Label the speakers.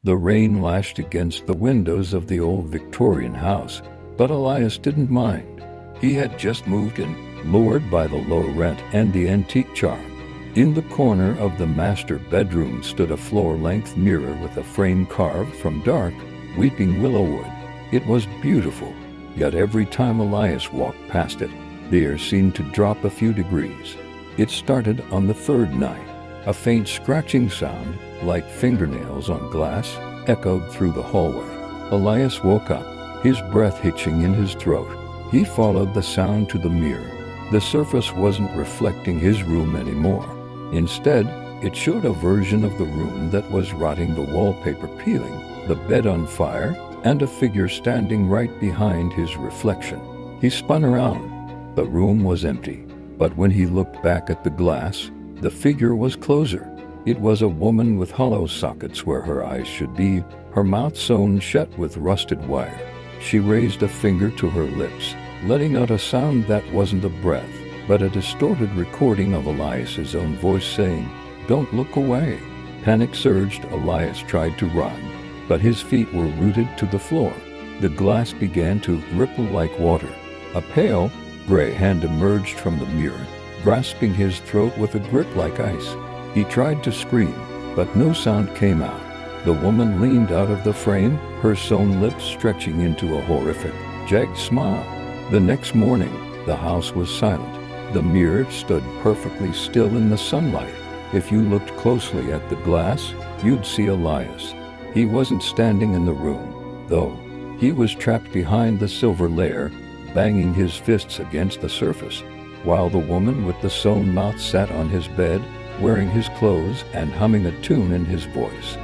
Speaker 1: The rain lashed against the windows of the old Victorian house, but Elias didn't mind. He had just moved in, lured by the low rent and the antique charm. In the corner of the master bedroom stood a floor-length mirror with a frame carved from dark, weeping willow wood. It was beautiful, yet every time Elias walked past it, the air seemed to drop a few degrees. It started on the third night. A faint scratching sound, like fingernails on glass, echoed through the hallway. Elias woke up, his breath hitching in his throat. He followed the sound to the mirror. The surface wasn't reflecting his room anymore. Instead, it showed a version of the room that was rotting, the wallpaper peeling, the bed on fire, and a figure standing right behind his reflection. He spun around. The room was empty, but when he looked back at the glass, the figure was closer. It was a woman with hollow sockets where her eyes should be, her mouth sewn shut with rusted wire. She raised a finger to her lips, letting out a sound that wasn't a breath, but a distorted recording of Elias's own voice saying, "Don't look away." Panic surged. Elias tried to run, but his feet were rooted to the floor. The glass began to ripple like water. A pale, gray hand emerged from the mirror, grasping his throat with a grip like ice. He tried to scream, but no sound came out. The woman leaned out of the frame, her sewn lips stretching into a horrific, jagged smile. The next morning, the house was silent. The mirror stood perfectly still in the sunlight. If you looked closely at the glass, you'd see Elias. He wasn't standing in the room, though. He was trapped behind the silver layer, banging his fists against the surface, while the woman with the sewn mouth sat on his bed, wearing his clothes and humming a tune in his voice.